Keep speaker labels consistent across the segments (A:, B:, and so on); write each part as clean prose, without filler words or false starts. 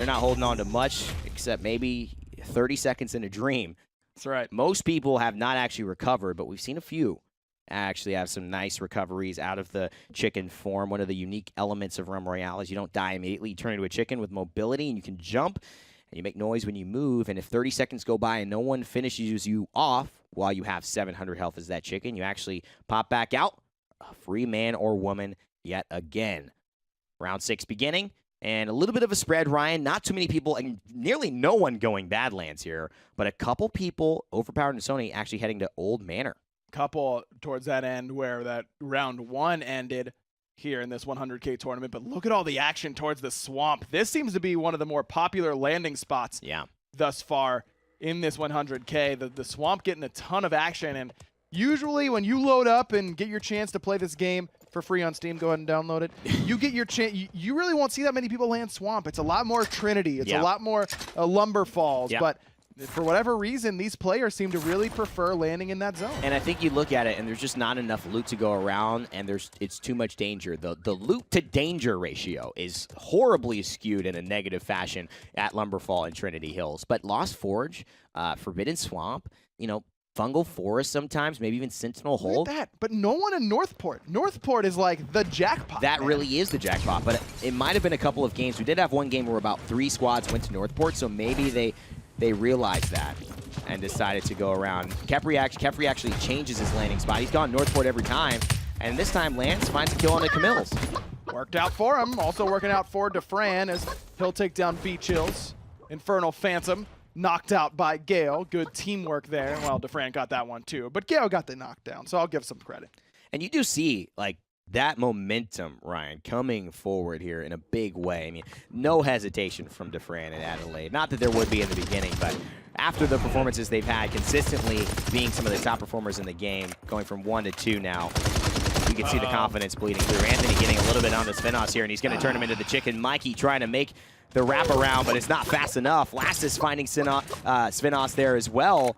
A: they're not holding on to much except maybe 30 seconds in a dream.
B: That's right.
A: Most people have not actually recovered, but we've seen a few actually have some nice recoveries out of the chicken form. One of the unique elements of Realm Royale is you don't die immediately. You turn into a chicken with mobility, and you can jump, and you make noise when you move. And if 30 seconds go by and no one finishes you off while you have 700 health as that chicken, you actually pop back out, a free man or woman yet again. Round 6 beginning. And a little bit of a spread, Ryan. Not too many people, and nearly no one going Badlands here, but a couple people, Overpowered and Sony, actually heading to Old Manor.
B: Couple towards that end where that round 1 ended here in this 100K tournament. But look at all the action towards the swamp. This seems to be one of the more popular landing spots thus far in this 100K. The swamp getting a ton of action. And usually when you load up and get your chance to play this game for free on Steam, go ahead and download it. You get your chance. You really won't see that many people land swamp. It's a lot more Trinity. It's a lot more Lumber Falls. But for whatever reason, these players seem to really prefer landing in that zone.
A: And I think you look at it, and there's just not enough loot to go around, and it's too much danger. The loot to danger ratio is horribly skewed in a negative fashion at Lumberfall and Trinity Hills. But Lost Forge, Forbidden Swamp, you know, Fungal Forest sometimes, maybe even Sentinel Hole.
B: Look at that, but no one in Northport. Northport is like the jackpot.
A: That really is the jackpot, but it might have been a couple of games. We did have one game where about 3 squads went to Northport, so maybe they realized that and decided to go around. Kefri actually changes his landing spot. He's gone Northport every time, and this time lands, finds a kill on the Camilles.
B: Worked out for him. Also working out for Defran as he'll take down Beach Hills. Infernal Phantom knocked out by Gale. Good teamwork there. Well, Defran got that one too, but Gale got the knockdown, so I'll give some credit.
A: And you do see, like, that momentum, Ryan, coming forward here in a big way. I mean, no hesitation from Defran and Adelaide. Not that there would be in the beginning, but after the performances they've had, consistently being some of the top performers in the game, going from 1 to 2 now, you can see the confidence bleeding through. Anthony getting a little bit on the Svenos here, and he's going to turn him into the chicken. Mikey trying to make the wraparound, but it's not fast enough. Last is finding Svenos there as well.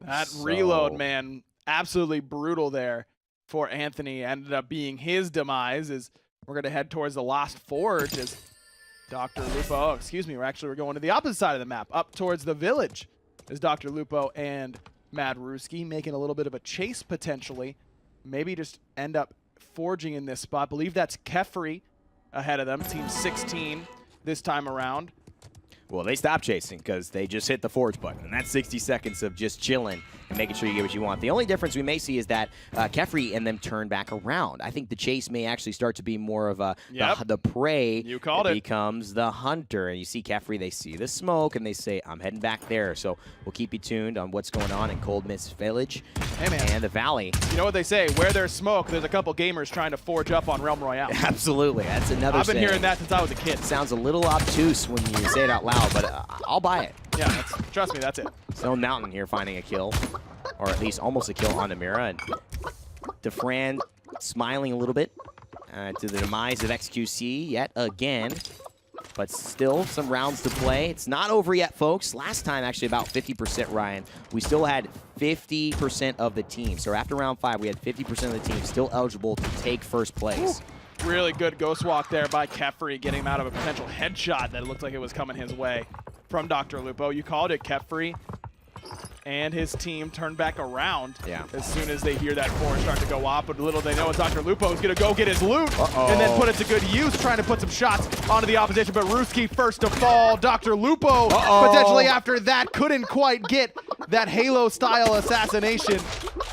B: That reload, man, absolutely brutal there for Anthony. Ended up being his demise. As we're going to head towards the Lost Forge as Dr. Lupo, we're going to the opposite side of the map, up towards the village, as Dr. Lupo and Mad Ruski making a little bit of a chase potentially. Maybe just end up forging in this spot. Believe that's Kefri ahead of them, team 16 this time around.
A: Well, they stopped chasing because they just hit the forge button, and that's 60 seconds of just chilling and making sure you get what you want. The only difference we may see is that Kefri and them turn back around. I think the chase may actually start to be more of a the prey becomes the hunter. And you see Kefri, they see the smoke, and they say, I'm heading back there. So we'll keep you tuned on what's going on in Cold Mist Village and the Valley.
B: You know what they say, where there's smoke, there's a couple gamers trying to forge up on Realm Royale.
A: Absolutely. That's another
B: I've been hearing that since I was a kid.
A: Sounds a little obtuse when you say it out loud, but I'll buy it.
B: Yeah, trust me, that's it.
A: Stone Mountain here finding a kill, or at least almost a kill on Namira. And Defran smiling a little bit to the demise of XQC yet again. But still some rounds to play. It's not over yet, folks. Last time, actually, about 50%, Ryan. We still had 50% of the team. So after round 5, we had 50% of the team still eligible to take first place.
B: Ooh. Really good ghost walk there by Kefri, getting him out of a potential headshot that looked like it was coming his way from Dr. Lupo. You called it. Kefri and his team turn back around as soon as they hear that forge start to go off. But little they know is Dr. Lupo is going to go get his loot and then put it to good use, trying to put some shots onto the opposition. But Ruski first to fall. Dr. Lupo potentially after that couldn't quite get that Halo-style assassination.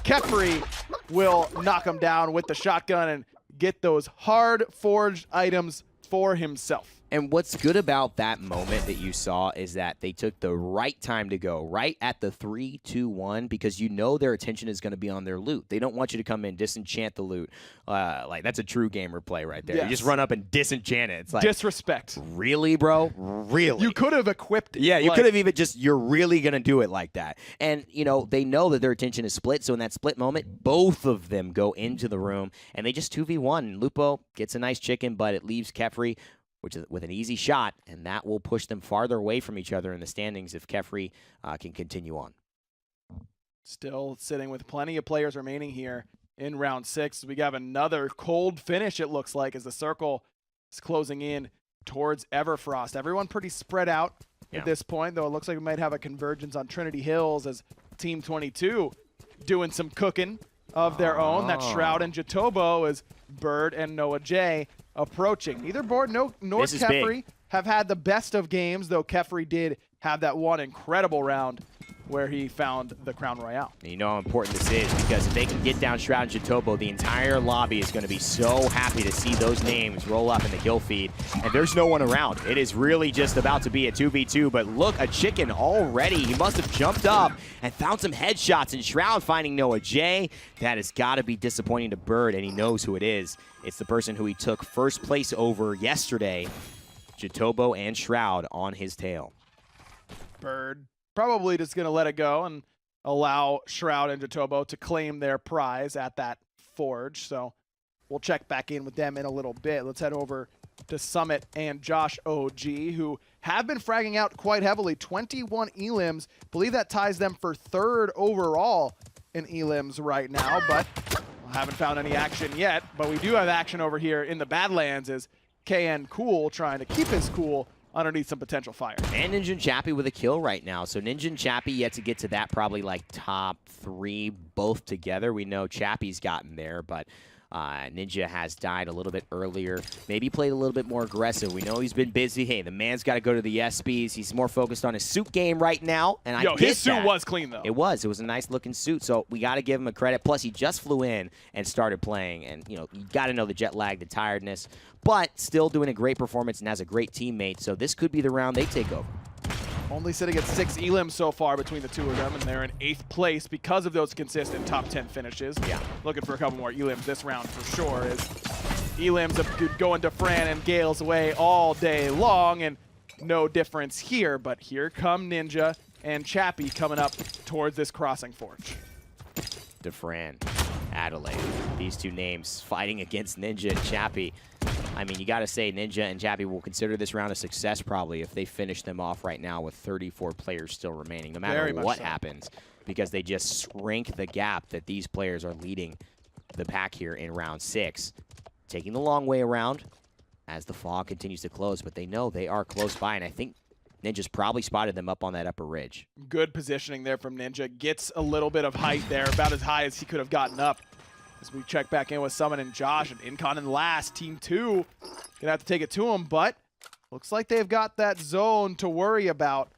B: Kefri will knock him down with the shotgun and get those hard forged items for himself.
A: And what's good about that moment that you saw is that they took the right time to go, right at the 3, 2, 1, because you know their attention is going to be on their loot. They don't want you to come in, disenchant the loot. Like, that's a true gamer play right there. Yes. You just run up and disenchant it. It's like,
B: disrespect.
A: Really, bro? Really?
B: You could have equipped it.
A: Yeah, you could have even just, you're really going to do it like that. And, you know, they know that their attention is split, so in that split moment, both of them go into the room, and they just 2v1. Lupo gets a nice chicken, but it leaves Kefri which is with an easy shot, and that will push them farther away from each other in the standings if Kefri can continue on.
B: Still sitting with plenty of players remaining here in round 6. We have another cold finish, it looks like, as the circle is closing in towards Everfrost. Everyone pretty spread out at this point, though it looks like we might have a convergence on Trinity Hills as Team 22 doing some cooking of their own. That Shroud and Jatobo as Bird and Noah J approaching. Neither board nor Kefri have had the best of games, though Kefri did have that one incredible round where he found the Crown Royale.
A: You know how important this is, because if they can get down Shroud and Jatobo, the entire lobby is going to be so happy to see those names roll up in the kill feed, and there's no one around. It is really just about to be a 2v2, but look, a chicken already. He must have jumped up and found some headshots, and Shroud finding Noah J. That has got to be disappointing to Bird, and he knows who it is. It's the person who he took first place over yesterday, Jatobo and Shroud on his tail.
B: Bird probably just going to let it go and allow Shroud and Jatobo to claim their prize at that forge. So we'll check back in with them in a little bit. Let's head over to Summit and JoshOG, who have been fragging out quite heavily. 21 elims. Believe that ties them for 3rd overall in elims right now, but haven't found any action yet. But we do have action over here in the Badlands as KN Cool trying to keep his cool underneath some potential fire. And
A: Ninja and Chappie with a kill right now. So Ninja and Chappie yet to get to that, probably like top 3 both together. We know Chappie's gotten there, but Ninja has died a little bit earlier. Maybe played a little bit more aggressive. We know he's been busy. Hey, the man's got to go to the SBs. He's more focused on his suit game right now. And
B: his suit was clean, though.
A: It was. It was a nice-looking suit, so we got to give him a credit. Plus, he just flew in and started playing. And, you got to know the jet lag, the tiredness. But still doing a great performance and has a great teammate. So this could be the round they take over.
B: Only sitting at 6 elims so far between the two of them, and they're in 8th place because of those consistent top 10 finishes.
A: Yeah.
B: Looking for a couple more elims this round for sure. As elims are going to Fran and Gale's way all day long, and no difference here. But here come Ninja and Chappie coming up towards this crossing forge.
A: DeFran, Adelaide, these two names fighting against Ninja and Chappie. I mean, you got to say Ninja and Chappie will consider this round a success probably if they finish them off right now with 34 players still remaining, no matter what happens, because they just shrink the gap that these players are leading the pack here in round 6. Taking the long way around as the fog continues to close, but they know they are close by, and I think Ninja's probably spotted them up on that upper ridge. Good
B: positioning there from Ninja. Gets a little bit of height there, about as high as he could have gotten up. As we check back in with Summit and Josh, and Incon in last, Team 2 gonna have to take it to him, but looks like they've got that zone to worry about.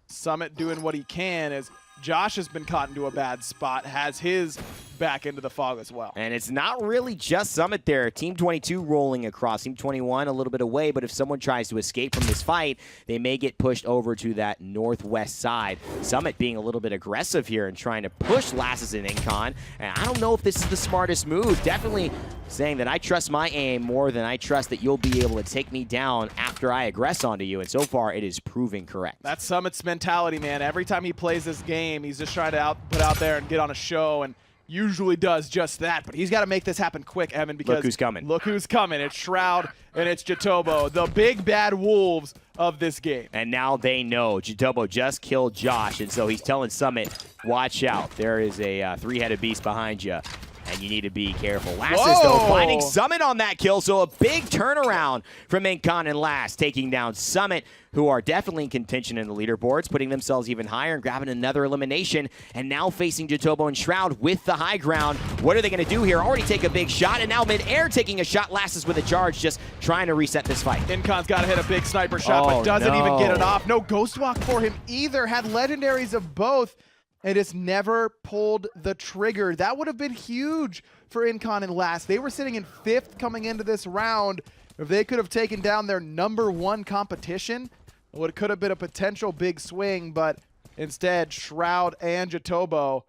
B: Summit doing what he can as Josh has been caught into a bad spot, has his back into the fog as well.
A: And it's not really just Summit there. Team 22 rolling across. Team 21 a little bit away, but if someone tries to escape from this fight, they may get pushed over to that northwest side. Summit being a little bit aggressive here and trying to push Lasses and Incon. And I don't know if this is the smartest move. Definitely saying that I trust my aim more than I trust that you'll be able to take me down after I aggress onto you. And so far, it is proving correct.
B: That's Summit's mentality, man. Every time he plays this game, he's just trying to put out there and get on a show, and usually does just that. But he's got to make this happen quick, Evan, because
A: look who's coming.
B: Look who's coming. It's Shroud and it's Jatobo, the big bad wolves of this game.
A: And now they know Jatobo just killed Josh, and so he's telling Summit, watch out. There is a 3-headed beast behind you, and you need to be careful. Lasses, though, finding Summit on that kill, so a big turnaround from Incon and Lass, taking down Summit, who are definitely in contention in the leaderboards, putting themselves even higher and grabbing another elimination, and now facing Jatobo and Shroud with the high ground. What are they going to do here? Already take a big shot, and now mid-air taking a shot. Lasses with a charge, just trying to reset this fight.
B: Incon's got to hit a big sniper shot, but doesn't even get it off. No ghost walk for him either. Had legendaries of both, and just never pulled the trigger. That would have been huge for Incon and Lass. They were sitting in 5th coming into this round. If they could have taken down their #1 competition, it could have been a potential big swing, but instead, Shroud and Jatobo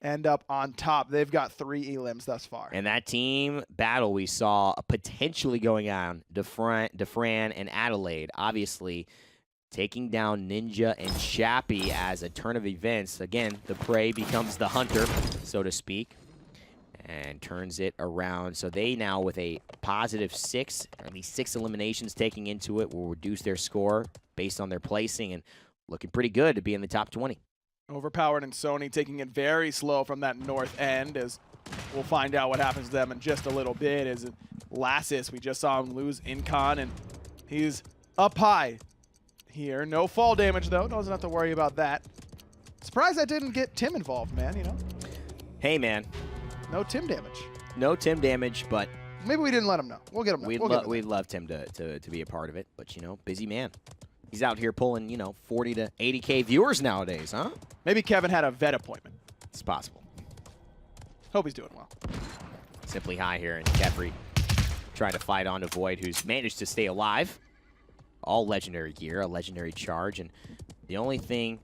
B: end up on top. They've got 3 elims thus far.
A: And that team battle we saw potentially going on, DeFran and Adelaide, obviously taking down Ninja and Chappie as a turn of events. Again, the prey becomes the hunter, so to speak, and turns it around. So they now, with a +6, or at least 6 eliminations taking into it, will reduce their score based on their placing, and looking pretty good to be in the top 20.
B: Overpowered and Sony taking it very slow from that north end, as we'll find out what happens to them in just a little bit. As Lasses, we just saw him lose Incon, and he's up high here. No fall damage, though. Doesn't have to worry about that. Surprised I didn't get Tim involved, man, you know?
A: Hey, man.
B: No Tim damage.
A: No Tim damage, but...
B: Maybe we didn't let him know. We'll get him now.
A: We'd love Tim to be a part of it, but, you know, busy man. He's out here pulling, you know, 40 to 80K viewers nowadays, huh?
B: Maybe Kevin had a vet appointment.
A: It's possible.
B: Hope he's doing well.
A: Simply high here, and Jeffrey trying to fight on to Void, who's managed to stay alive. All legendary gear, a legendary charge, and the only thing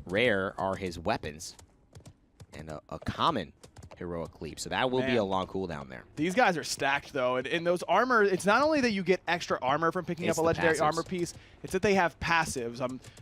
A: rare are his weapons and a common heroic leap. So that will be a long cooldown there.
B: These guys are stacked, though. And in those armor, it's not only that you get extra armor from picking up a legendary armor piece, it's that they have passives.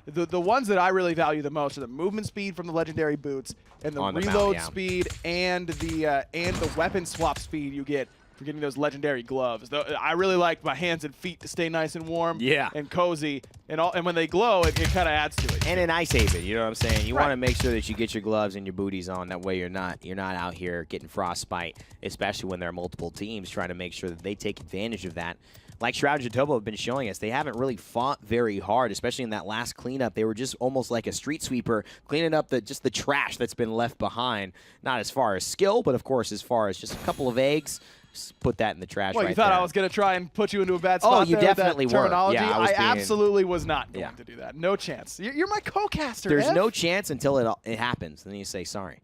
B: The ones that I really value the most are the movement speed from the legendary boots and the reload speed and the weapon swap speed you get for getting those legendary gloves. I really like my hands and feet to stay nice and warm and cozy. And when they glow, it kind of adds to it.
A: And an ice haven, you know what I'm saying? You want to make sure that you get your gloves and your booties on. That way you're not out here getting frostbite, especially when there are multiple teams trying to make sure that they take advantage of that. Like Shroud and Jatobo have been showing us, they haven't really fought very hard, especially in that last cleanup. They were just almost like a street sweeper, cleaning up just the trash that's been left behind. Not as far as skill, but of course as far as just a couple of eggs. Just put that in the trash.
B: Well, you thought I was going to try and put you into a bad spot.
A: Oh, you definitely were.
B: Terminology.
A: Yeah,
B: I absolutely was not going to do that. No chance. You're my co-caster.
A: There's no chance until it happens. Then you say sorry.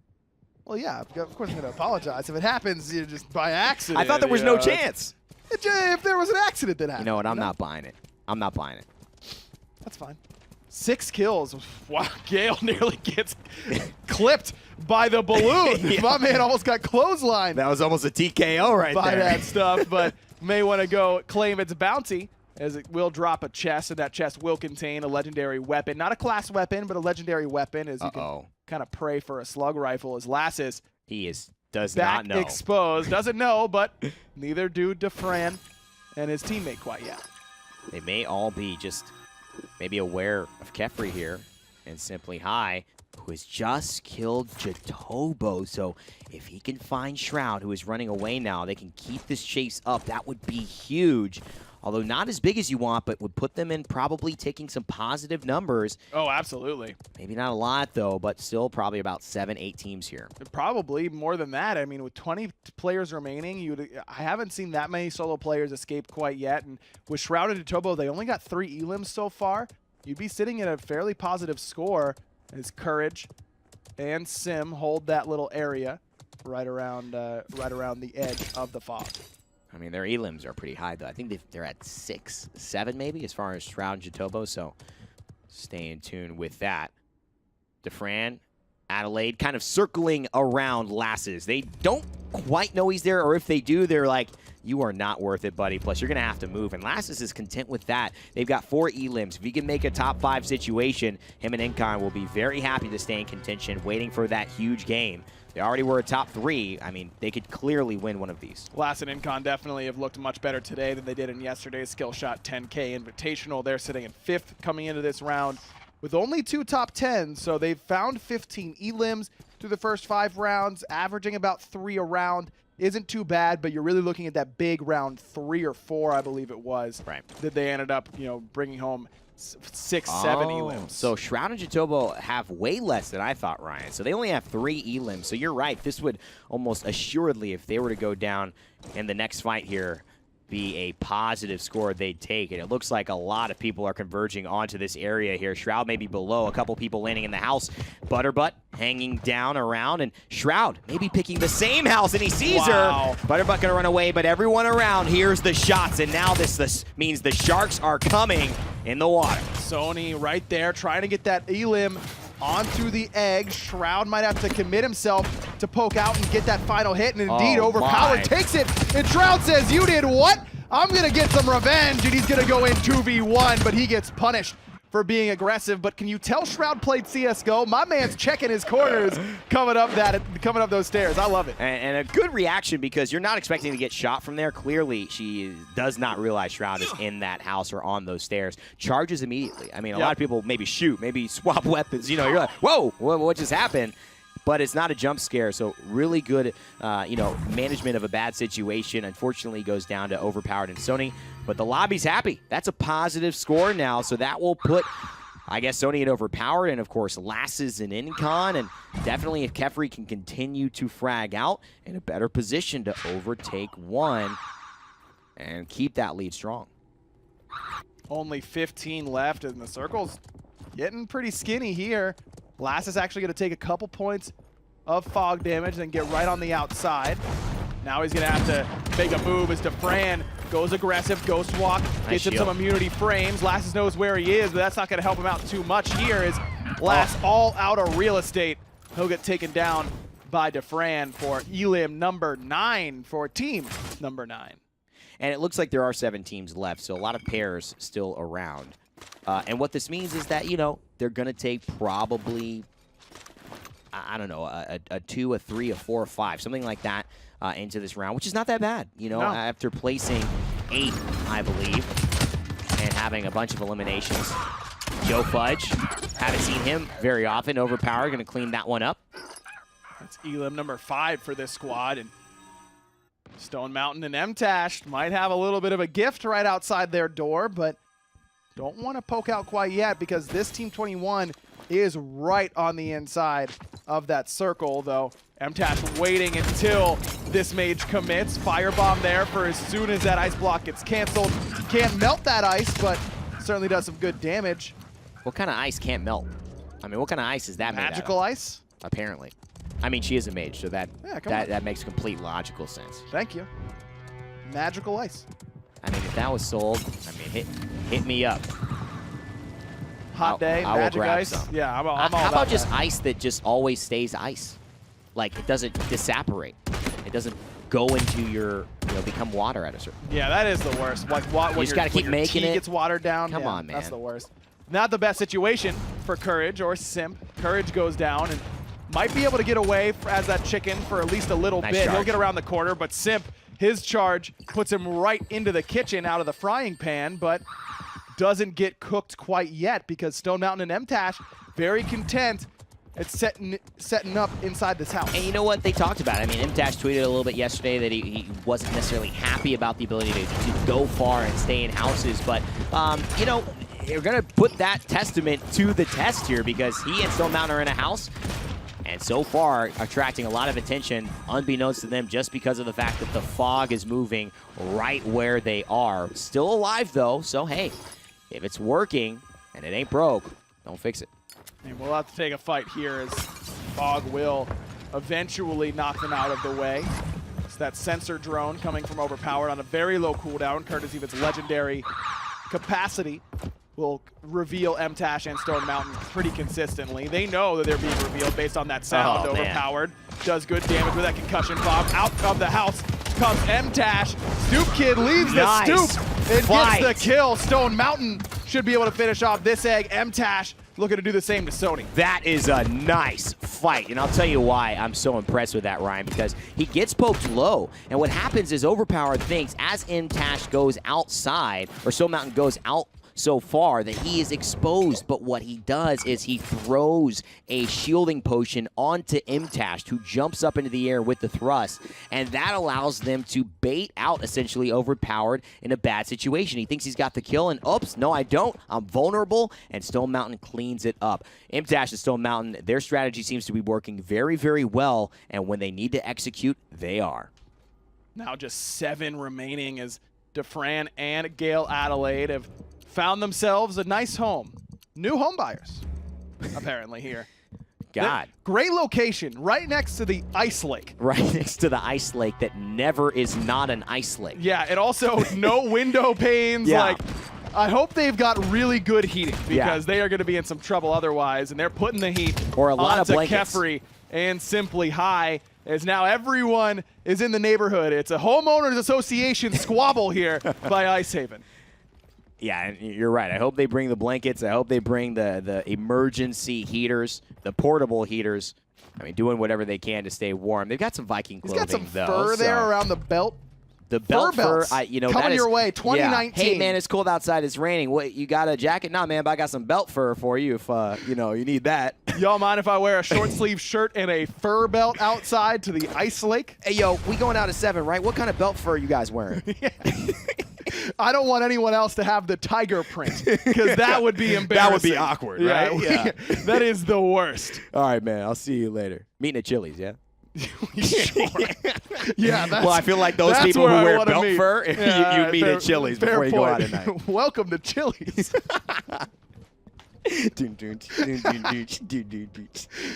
B: Well, yeah, of course I'm going to apologize. If it happens, just by accident.
A: I thought there was no chance.
B: If there was an accident that happened.
A: You know what? I'm not buying it. I'm not buying it.
B: That's fine. 6 kills. Wow, Gale nearly gets clipped by the balloon. My man almost got clotheslined.
A: That was almost a TKO right there.
B: By that stuff, but may want to go claim its bounty, as it will drop a chest, and that chest will contain a legendary weapon. Not a class weapon, but a legendary weapon, as you can kind of pray for a slug rifle, as Lassus
A: does not know.
B: Exposed. Doesn't know, but neither do Defran and his teammate quite yet.
A: They may all be just maybe aware of Kefri here and Simply High, who has just killed Jatobo. So if he can find Shroud, who is running away now, they can keep this chase up. That would be huge. Although not as big as you want, but would put them in probably taking some positive numbers.
B: Oh, absolutely.
A: Maybe not a lot, though, but still probably about 7, 8 teams here.
B: Probably more than that. I mean, with 20 players remaining, I haven't seen that many solo players escape quite yet. And with Shroud and Jatobo, they only got 3 elims so far. You'd be sitting at a fairly positive score as Courage and Sim hold that little area right around the edge of the fog.
A: I mean, their elims are pretty high, though. I think they're at 6, 7 maybe, as far as Shroud and Jatobo, so stay in tune with that. Defran, Adelaide, kind of circling around Lassus. They don't quite know he's there, or if they do, they're like, you are not worth it, buddy. Plus, you're going to have to move, and Lassus is content with that. They've got 4 elims. If he can make a top 5 situation, him and Incon will be very happy to stay in contention, waiting for that huge game. They already were a top 3. I mean, they could clearly win one of these.
B: Lass and Incon definitely have looked much better today than they did in yesterday's Skill Shot 10K Invitational. They're sitting in 5th coming into this round with only 2 top 10s. So they've found 15 elims through the first 5 rounds, averaging about 3 a round. Isn't too bad, but you're really looking at that big round 3 or 4, I believe it was, that they ended up, bringing home 6, 7 elims.
A: So Shroud and Jatobo have way less than I thought, Ryan. So they only have 3 elims. So you're right. This would almost assuredly, if they were to go down in the next fight here, be a positive score they'd take. And it looks like a lot of people are converging onto this area here. Shroud maybe below, a couple people landing in the house. Butterbutt hanging down around, and Shroud maybe picking the same house, and he sees her. Butterbutt gonna run away, but everyone around hears the shots, and now this means the sharks are coming in the water.
B: Sony right there trying to get that elim onto the egg. Shroud might have to commit himself to poke out and get that final hit, and indeed Overpowered takes it, and Shroud says, you did what? I'm gonna get some revenge, and he's gonna go in 2v1, but he gets punished for being aggressive. But can you tell Shroud played CSGO? My man's checking his corners coming up those stairs. I love it.
A: And a good reaction, because you're not expecting to get shot from there. Clearly, she does not realize Shroud is in that house or on those stairs. Charges immediately. I mean, a lot of people maybe shoot, maybe swap weapons. You're like, whoa, what just happened? but it's not a jump scare, so really good, management of a bad situation. Unfortunately, goes down to Overpowered and Sony, but the lobby's happy. That's a positive score now, so that will put, I guess, Sony and Overpowered, and of course, Lasses and Incon, and definitely if Kefri can continue to frag out, in a better position to overtake one and keep that lead strong.
B: Only 15 left, and the circle's getting pretty skinny here. Lass is actually going to take a couple points of fog damage, then get right on the outside. Now he's going to have to make a move as DeFran goes aggressive, Ghost Walk, gets him some immunity frames. Lass knows where he is, but that's not going to help him out too much here as Lass all out of real estate. He'll get taken down by DeFran for Elim number 9 for team number 9.
A: And it looks like there are 7 teams left, so a lot of pairs still around. And what this means is that, they're going to take probably, I don't know, a 2, a 3, a 4, a 5, something like that into this round, which is not that bad,
B: No.
A: after placing 8, I believe, and having a bunch of eliminations. Joe Fudge, haven't seen him very often. Overpowered, going to clean that one up.
B: That's Elim number 5 for this squad, and Stone Mountain and MTash might have a little bit of a gift right outside their door, but don't want to poke out quite yet because this Team 21 is right on the inside of that circle, though. MTash waiting until this mage commits. Firebomb there for as soon as that ice block gets canceled. Can't melt that ice, but certainly does some good damage.
A: What kind of ice can't melt? I mean, what kind of ice is that made out of?
B: Magical ice?
A: Apparently. I mean, she is a mage, so that makes complete logical sense.
B: Thank you. Magical ice.
A: I mean, if that was sold, hit me up.
B: Hot day, magic ice.
A: Some.
B: Yeah, I'm all
A: How
B: about
A: about just
B: that.
A: ice that just always stays ice? Like, it doesn't disapparate. It doesn't go into your, become water at a certain point.
B: Yeah, that is the worst. Like, when
A: you just got to keep making it.
B: Gets watered down.
A: Come on, man.
B: That's the worst. Not the best situation for Courage or Simp. Courage goes down and might be able to get away as that chicken for at least a little bit.
A: Charge.
B: He'll get around the corner, but Simp, his charge puts him right into the kitchen out of the frying pan, but doesn't get cooked quite yet because Stone Mountain and MTash very content at setting up inside this house.
A: And you know what? They talked about it. I mean, MTash tweeted a little bit yesterday that he wasn't necessarily happy about the ability to go far and stay in houses, but, you're going to put that testament to the test here because he and Stone Mountain are in a house. And so far, attracting a lot of attention, unbeknownst to them, just because of the fact that the fog is moving right where they are. Still alive, though, so hey, if it's working and it ain't broke, don't fix it.
B: And we'll have to take a fight here as fog will eventually knock them out of the way. It's that sensor drone coming from Overpowered on a very low cooldown, courtesy of its legendary capacity. Will reveal MTash and Stone Mountain pretty consistently. They know that they're being revealed based on that sound. Overpowered does good damage with that concussion bomb. Out of the house comes MTash. Stoop Kid leaves the stoop and gets the kill. Stone Mountain should be able to finish off this egg. MTash looking to do the same to Sony.
A: That is a nice fight, and I'll tell you why I'm so impressed with that, Ryan, because he gets poked low, and what happens is Overpowered thinks as MTash goes outside, or Stone Mountain goes out so far, that he is exposed, but what he does is he throws a shielding potion onto MTash, who jumps up into the air with the thrust, and that allows them to bait out essentially Overpowered in a bad situation. He thinks he's got the kill, and oops, no I don't, I'm vulnerable, and Stone Mountain cleans it up. MTash and Stone Mountain, their strategy seems to be working very, very well, and when they need to execute, they are.
B: Now just 7 remaining as DeFran and Gale Adelaide have found themselves a nice home. New home buyers, apparently, here.
A: God.
B: Great location, right next to the ice lake.
A: Right next to the ice lake that never is not an ice lake.
B: Yeah, and also no window panes.
A: Yeah.
B: Like, I hope they've got really good heating because they are going to be in some trouble otherwise, and they're putting the heat
A: or a lot of blankets.
B: Kefri and Simply High, as now everyone is in the neighborhood. It's a homeowners association squabble here by Ice Haven.
A: Yeah, and you're right. I hope they bring the blankets. I hope they bring the emergency heaters, the portable heaters. I mean, doing whatever they can to stay warm. They've got some Viking clothing,
B: though. He's got some
A: though,
B: fur there around the belt.
A: The belt fur,
B: coming your way, 2019.
A: Yeah. Hey, man, it's cold outside. It's raining. What, you got a jacket? Nah, man, but I got some belt fur for you if, you need that.
B: Y'all mind if I wear a short sleeve shirt and a fur belt outside to the ice lake?
A: Hey, yo, we going out at 7, right? What kind of belt fur are you guys wearing?
B: I don't want anyone else to have the tiger print, because that would be embarrassing.
A: That would be awkward, right?
B: Yeah. That is the worst.
A: All right, man. I'll see you later. Meeting at Chili's, yeah?
B: Sure. Yeah, that's,
A: well, I feel like those people who wear belt fur,
B: yeah,
A: you meet at Chili's before you go out at night.
B: Welcome to Chili's.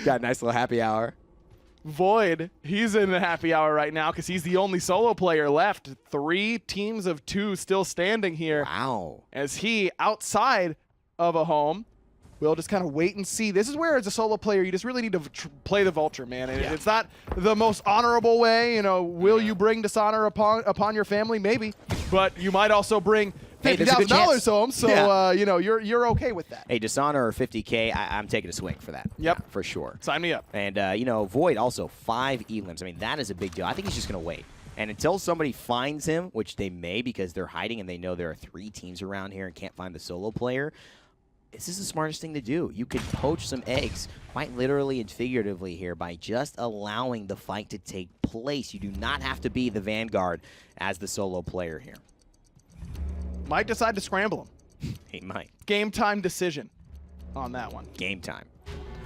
A: Got a nice little happy hour.
B: Void, he's in the happy hour right now because he's the only solo player left. 3 teams of 2 still standing here.
A: Wow.
B: As he, outside of a home, will just kind of wait and see. This is where, as a solo player, you just really need to play the vulture, man. And it's not the most honorable way. You know, will you bring dishonor upon your family? Maybe. But you might also bring $50,000 home, so you know, you're okay with that.
A: Hey, dishonor or 50K, I'm taking a swing for that.
B: Yep,
A: for sure.
B: Sign me up.
A: And you know, Void also 5 elims. I mean, that is a big deal. I think he's just gonna wait. And until somebody finds him, which they may because they're hiding and they know there are 3 teams around here and can't find the solo player, this is the smartest thing to do. You can poach some eggs, quite literally and figuratively here, by just allowing the fight to take place. You do not have to be the vanguard as the solo player here.
B: Might decide to scramble him.
A: He might.
B: Game time decision on that one.
A: Game time.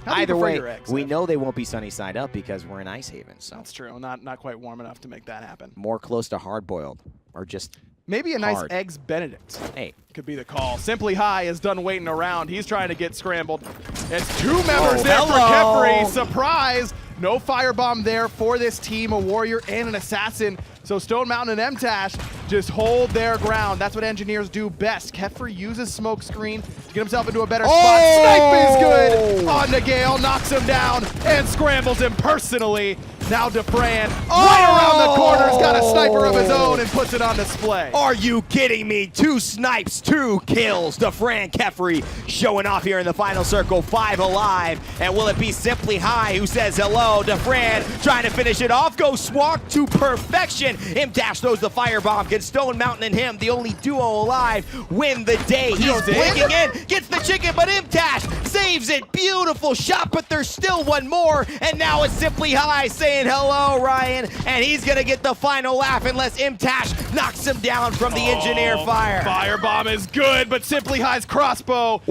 B: Either way,
A: we know they won't be sunny side up because we're in Ice Haven. So
B: that's true. Not quite warm enough to make that happen.
A: More close to hard boiled, or just
B: maybe a nice Eggs Benedict.
A: Hey,
B: could be the call. Simply High is done waiting around. He's trying to get scrambled. It's 2 members there for Kefri. Surprise! No firebomb there for this team. A warrior and an assassin. So Stone Mountain and MTash just hold their ground. That's what engineers do best. Kefri uses smoke screen to get himself into a better spot. Snipe is good on the Gale, knocks him down and scrambles him personally. Now DeFran, right around the corner, has got a sniper of his own and puts it on display.
A: Are you kidding me? 2 snipes, 2 kills. DeFran Kefri showing off here in the final circle, 5 alive. And will it be Simply High who says hello? DeFran trying to finish it off, goes swag to perfection. MTash throws the firebomb, gets Stone Mountain and him, the only duo alive, win the day. He's blinking in, gets the chicken, but MTash saves it. Beautiful shot, but there's still one more. And now it's Simply High saying hello, Ryan, and he's gonna get the final laugh unless MTash knocks him down from the engineer fire.
B: Firebomb is good, but Simply High's crossbow